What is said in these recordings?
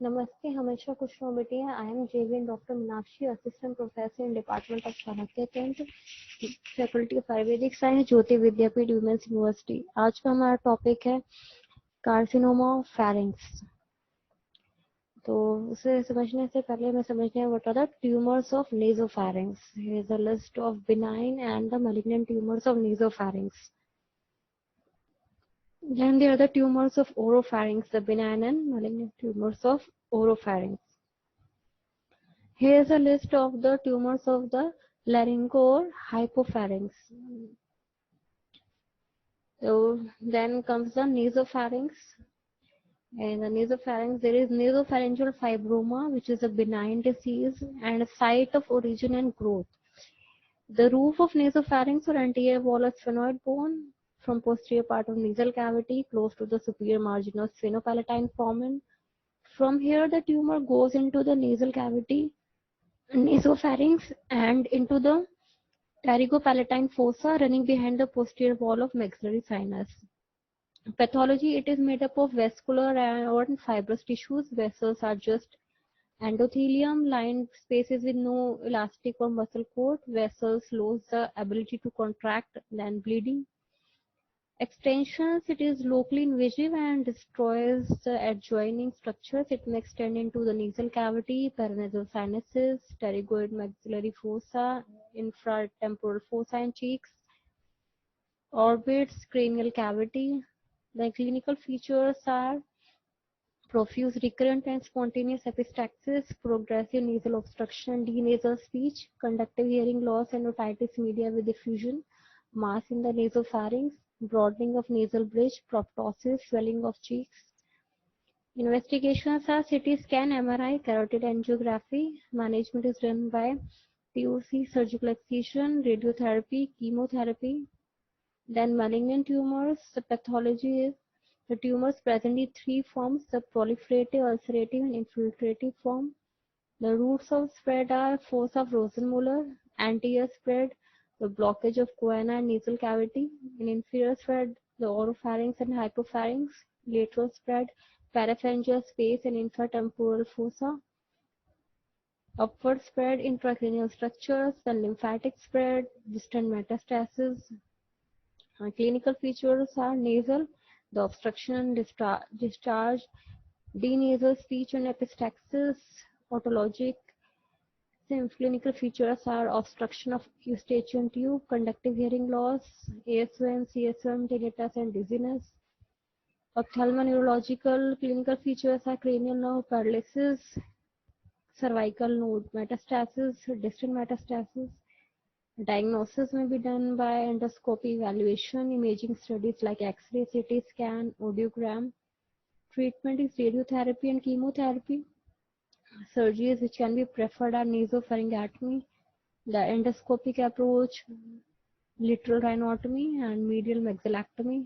नमस्ते, हमेशा खुश रहो बेटिया। आई एम जेविन doctor Meenakshi, assistant professor in department of चाणक्य कैंट, faculty of Ayurvedic science, Jyoti Vidyapeeth women's university. आज का हमारा टॉपिक है कार्सिनोमा ऑफ फेरिंक्स। तो उसे समझने से पहले मैं समझते हैं what are the tumours of nasopharynx. Here is a list of benign and the malignant tumours of nasopharynx. Then there are the tumors of oropharynx, the benign and malignant tumors of oropharynx. Here is a list of the tumors of the laryngo or hypopharynx. So then comes the nasopharynx. In the nasopharynx, there is nasopharyngeal fibroma, which is a benign disease and a site of origin and growth. The roof of nasopharynx or anterior wall of sphenoid bone from posterior part of nasal cavity close to the superior margin of sphenopalatine foramen. From here, the tumor goes into the nasal cavity, nasopharynx, and into the pterygopalatine fossa running behind the posterior wall of maxillary sinus. Pathology, it is made up of vascular and fibrous tissues. Vessels are just endothelium lined spaces with no elastic or muscle coat. Vessels lose the ability to contract, then bleeding. Extensions, it is locally invasive and destroys the adjoining structures. It may extend into the nasal cavity, paranasal sinuses, pterygoid maxillary fossa, infratemporal fossa and cheeks, orbits, cranial cavity. The clinical features are profuse, recurrent and spontaneous epistaxis, progressive nasal obstruction, denasal speech, conductive hearing loss and otitis media with diffusion, mass in the nasopharynx, broadening of nasal bridge, proptosis, swelling of cheeks. Investigations are CT scan, MRI, carotid angiography. Management is done by POC, surgical excision, radiotherapy, chemotherapy. Then malignant tumors, the pathology is the tumors present in three forms: the proliferative, ulcerative, and infiltrative form. The routes of spread are fossa of Rosenmuller, anterior spread, the blockage of choana and nasal cavity. In inferior spread, the oropharynx and hypopharynx. Lateral spread, parapharyngeal space and infratemporal fossa. Upward spread, intracranial structures. The lymphatic spread, distant metastasis. Clinical features are nasal, the obstruction, discharge, denasal speech and epistaxis. Otologic clinical features are obstruction of eustachian tube, conductive hearing loss, ASOM, CSOM, tinnitus and dizziness. Ophthalmoneurological clinical features are cranial nerve paralysis, cervical node metastasis, distant metastasis. Diagnosis may be done by endoscopy evaluation, imaging studies like X-ray, CT scan, audiogram. Treatment is radiotherapy and chemotherapy. Surgeries which can be preferred are nasopharyngotomy, the endoscopic approach, lateral rhinotomy, and medial maxillectomy.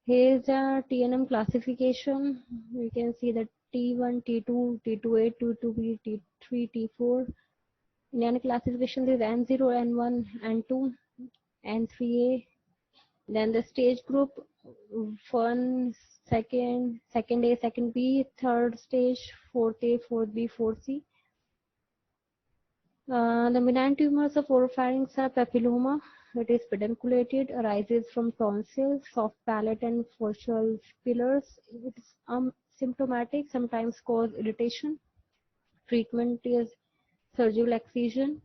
Here is a TNM classification. We can see that T1, T2, T2A, T2B, T3, T4. In any classification, there is N0, N1, N2, N3A. Then the stage group, 1, second A, second B, third stage, 4th A, 4th B, 4th C. The benign tumors of oropharynx are papilloma. It is pedunculated, arises from tonsils, soft palate and facial pillars. It is symptomatic, sometimes cause irritation. Treatment is surgical excision.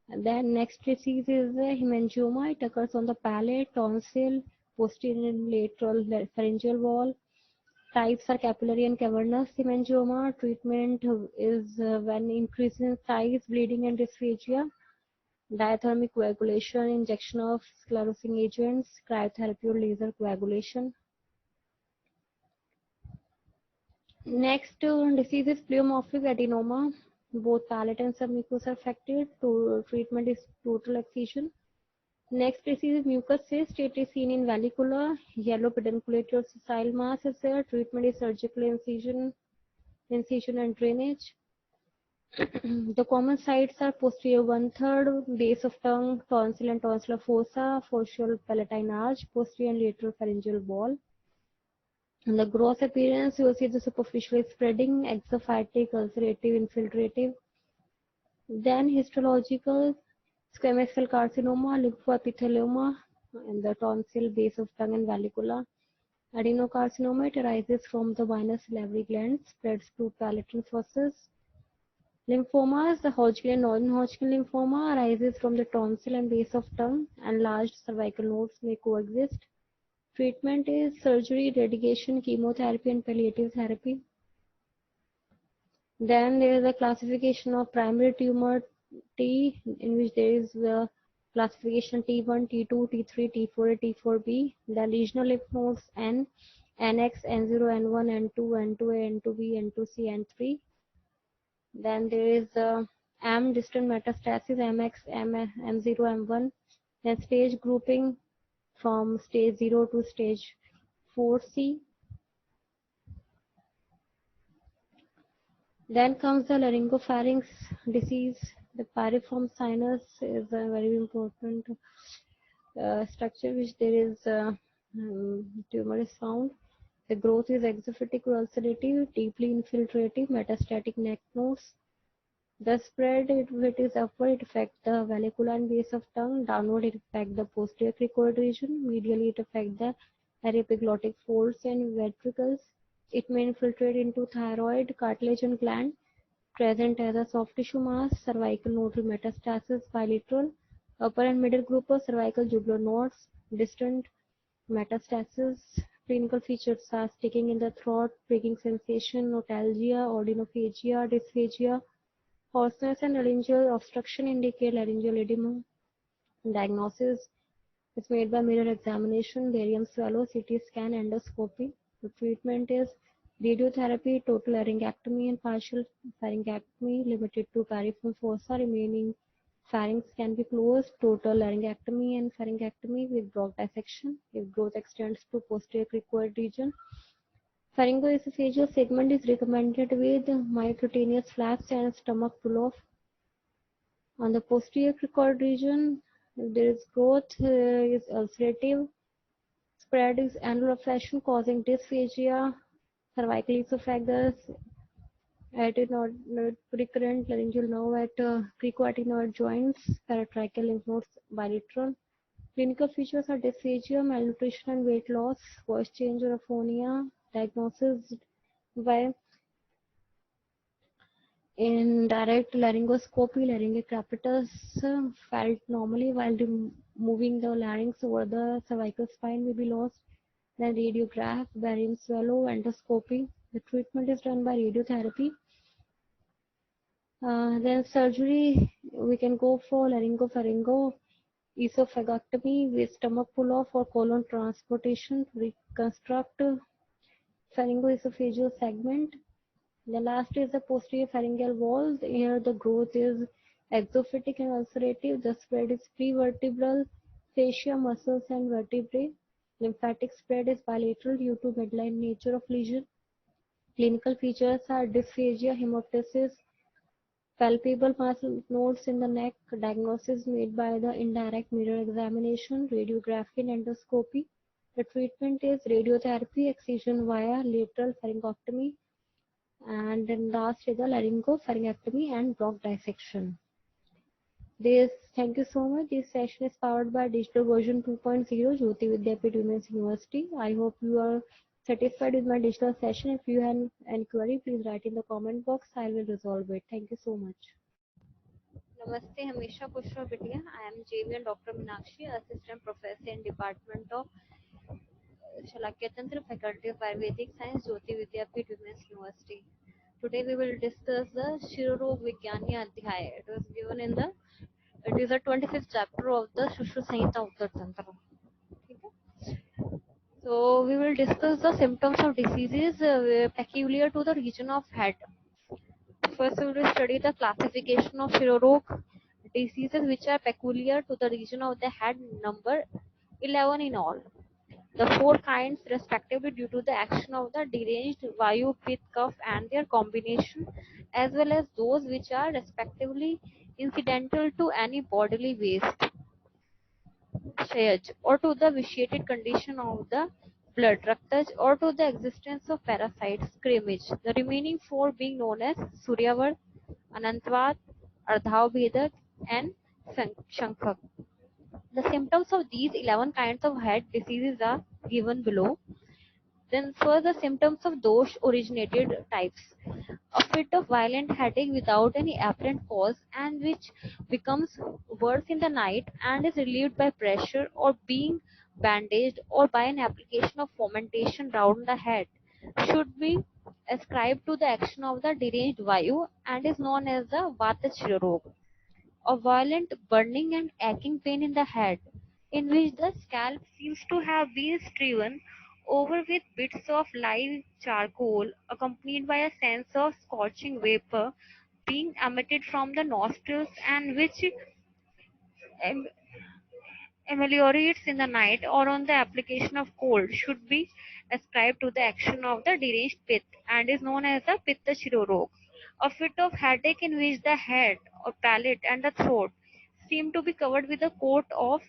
And then next disease is hemangioma. It occurs on the palate, tonsil, posterior and lateral pharyngeal wall. Types are capillary and cavernous hemangioma. Treatment is when increase in size, bleeding and dysphagia. Diathermic coagulation, injection of sclerosing agents, cryotherapy or laser coagulation. Next disease is pleomorphic adenoma. Both palate and submucous are affected. Treatment is total excision. Next disease is mucus cyst. It is seen in vallicular, yellow pedunculated or sessile mass is there. Treatment is surgical incision and drainage. The common sites are posterior 1/3, base of tongue, tonsil and tonsillar fossa, facial palatine arch, posterior and lateral pharyngeal wall. In the gross appearance, you will see the superficial spreading, exophytic, ulcerative, infiltrative. Then histological, squamous cell carcinoma, lymphoepithelioma, and the tonsil, base of tongue and vallicula. Adenocarcinoma, it arises from the venous salivary gland, spreads to palatal fossils. Lymphomas, the Hodgkin and non-Hodgkin lymphoma arises from the tonsil and base of tongue, and large cervical nodes may coexist. Treatment is surgery, radiation, chemotherapy, and palliative therapy. Then there is a classification of primary tumor T, in which there is the classification T1, T2, T3, T4A, T4B. The lesional lymph nodes N, NX, N0, N1, N2, N2A, N2B, N2C, N3. Then there is M, distant metastasis, MX, M0, M1. Then stage grouping from stage 0 to stage 4C. Then comes the laryngopharynx disease. The piriform sinus is a very important structure which there is tumor is found. The growth is exophytic or ulcerative, deeply infiltrative, metastatic neck nodes. The spread, if it is upward, it affects the vallicula and base of tongue. Downward, it affects the posterior cricoid region. Medially, it affects the epiglottic folds and ventricles. It may infiltrate into thyroid, cartilage, and gland. Present as a soft tissue mass, cervical nodal metastasis, bilateral. Upper and middle group of cervical jugular nodes, distant metastasis. Clinical features are sticking in the throat, pricking sensation, notalgia, odynophagia, dysphagia. Hoarseness and laryngeal obstruction indicate laryngeal edema. Diagnosis is made by mirror examination, barium swallow, CT scan, endoscopy. The treatment is radiotherapy, total laryngectomy, and partial pharyngectomy limited to piriform fossa. Remaining pharynx can be closed. Total laryngectomy and pharyngectomy with Brock dissection if growth extends to posterior cricoid region. Pharyngoesophageal segment is recommended with myocutaneous flaps and stomach pull-off. On the posterior cricoid region, there is growth is ulcerative. Spread is annular fashion causing dysphagia. Cervical esophagus, recurrent laryngeal nerve at cricoadenoid joints, paratracheal lymph nodes bilateral. Clinical features are dysphagia, malnutrition and weight loss, voice change or aphonia. Diagnosis by indirect laryngoscopy, laryngeal capitus felt normally while removing the larynx over the cervical spine may be lost. Then radiograph, barium swallow, endoscopy. The treatment is done by radiotherapy. Then surgery, we can go for laryngopharyngo esophagectomy with stomach pull-off or colon transportation to reconstruct pharyngoesophageal segment. The last is the posterior pharyngeal wall. Here the growth is exophytic and ulcerative. The spread is prevertebral, fascia, muscles and vertebrae. Lymphatic spread is bilateral due to midline nature of lesion. Clinical features are dysphagia, hemoptysis, palpable mass nodes in the neck. Diagnosis made by the indirect mirror examination, radiography and endoscopy. The treatment is radiotherapy, excision via lateral pharyngectomy, and then last is the laryngopharyngectomy and Brock dissection. Thank you so much. This session is powered by digital version 2.0 Jyoti Vidyapeeth Women's University. I hope you are satisfied with my digital session. If you have any query, please write in the comment box. I will resolve it. Thank you so much. Namaste, Hamisha Pushpa Bitia. I am JV Dr. Meenakshi, Assistant Professor in Department of Shalakya Tantra, Faculty of Ayurvedic Science, Jyoti Vidyapeeth Women's University. Today we will discuss the Shirorog Vigyani Adhyay. It was given in the, it is the 25th chapter of the Shushu Samhita Uttar Tantra. So we will discuss the symptoms of diseases peculiar to the region of head. First we will study the classification of Shirorog diseases which are peculiar to the region of the head, number 11 in all. The four kinds respectively due to the action of the deranged Vayu, Pitta, Kapha and their combination, as well as those which are respectively incidental to any bodily waste, Shayaj, or to the vitiated condition of the blood, Raktaj, or to the existence of parasites, Krimage, the remaining four being known as Suryavard, Anantvad, Ardhavbhedak, and Shankak. The symptoms of these 11 kinds of head diseases are given below. Then first, the symptoms of dosh originated types. A fit of violent headache without any apparent cause and which becomes worse in the night and is relieved by pressure or being bandaged or by an application of fomentation round the head should be ascribed to the action of the deranged vayu and is known as the Vata Shirorog. A violent burning and aching pain in the head, in which the scalp seems to have been strewn over with bits of live charcoal, accompanied by a sense of scorching vapor being emitted from the nostrils, and which am- ameliorates in the night or on the application of cold, should be ascribed to the action of the deranged pith and is known as the Pitta Shirorog. A fit of headache in which the head or palate and the throat seem to be covered with a coat of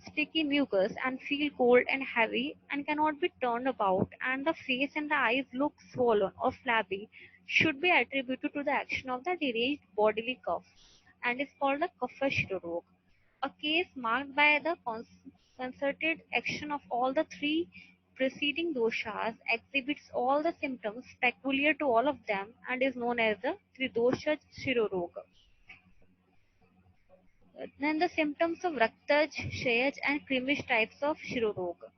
sticky mucus and feel cold and heavy and cannot be turned about, and the face and the eyes look swollen or flabby, should be attributed to the action of the deranged bodily cough and is called the Kapha Shirorog. A case marked by the concerted action of all the three preceding doshas exhibits all the symptoms peculiar to all of them and is known as the Tridosha Shiroroga. Then the symptoms of Raktaj, Shayaj and Krimish types of Shiroroga.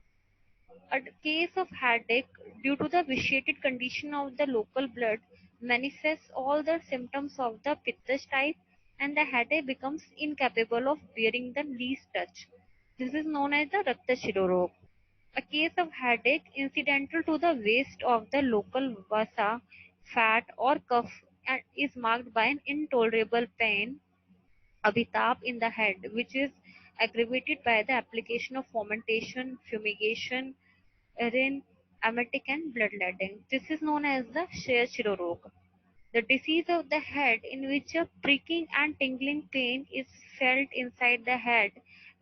A case of headache due to the vitiated condition of the local blood manifests all the symptoms of the Pittash type and the headache becomes incapable of bearing the least touch. This is known as the Rakta Shirorog. A case of headache incidental to the waste of the local vasa, fat or cough and is marked by an intolerable pain, abhitap in the head, which is aggravated by the application of fomentation, fumigation, urine, emetic and bloodletting. This is known as the Shaya Shirorog. The disease of the head in which a pricking and tingling pain is felt inside the head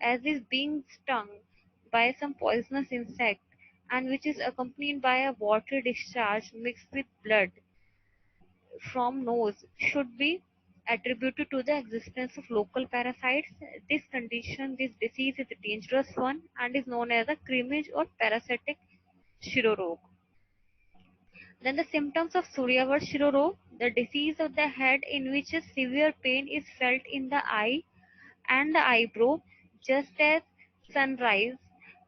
as is being stung by some poisonous insect and which is accompanied by a watery discharge mixed with blood from nose should be attributed to the existence of local parasites. This condition, this disease is a dangerous one and is known as a creamage or parasitic Shirorog. Then the symptoms of Suryavar Shirorog, the disease of the head in which a severe pain is felt in the eye and the eyebrow just as sunrise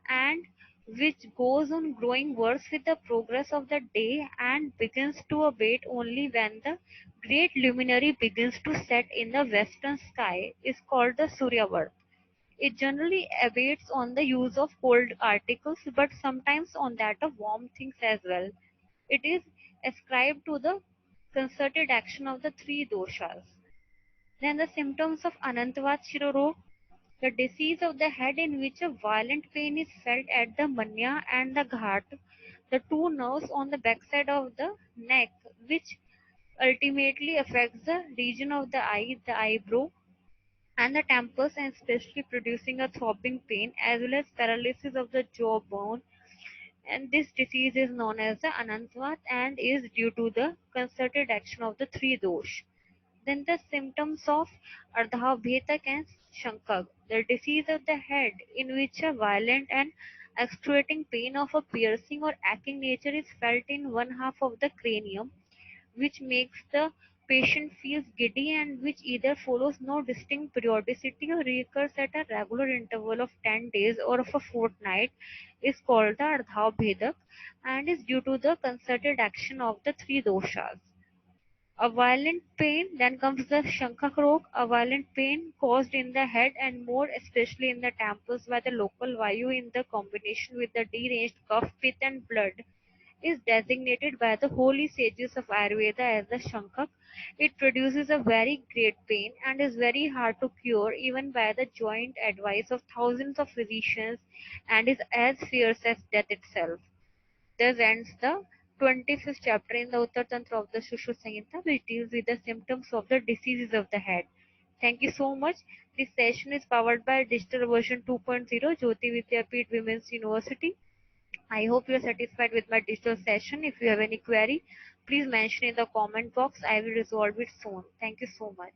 and which goes on growing worse with the progress of the day and begins to abate only when the great luminary begins to set in the western sky is called the Suryavar. It generally abates on the use of cold articles but sometimes on that of warm things as well. It is ascribed to the concerted action of the three doshas. Then the symptoms of Anantavad Shirorog, the disease of the head in which a violent pain is felt at the manya and the ghat, the two nerves on the backside of the neck, which ultimately affects the region of the eye, the eyebrow, and the temples, and especially producing a throbbing pain as well as paralysis of the jawbone. And this disease is known as the Anantvat and is due to the concerted action of the three dosh. Then the symptoms of Ardhavbhetak and Shankag, the disease of the head in which a violent and excruciating pain of a piercing or aching nature is felt in one half of the cranium, which makes the patient feels giddy and which either follows no distinct periodicity or recurs at a regular interval of 10 days or of a fortnight, is called the Ardhavbhedak and is due to the concerted action of the three doshas. A violent pain, then comes the Shankak Rog, a violent pain caused in the head and more especially in the temples by the local vayu in the combination with the deranged cough, pith and blood, is designated by the holy sages of Ayurveda as the Shankak. It produces a very great pain and is very hard to cure even by the joint advice of thousands of physicians and is as fierce as death itself. Thus ends the 25th chapter in the Uttar Tantra of the Sushruta Samhita, which deals with the symptoms of the diseases of the head. Thank you so much. This session is powered by Digital Version 2.0, Jyoti Vidyapeeth Women's University. I hope you are satisfied with my digital session. If you have any query, please mention in the comment box. I will resolve it soon. Thank you so much.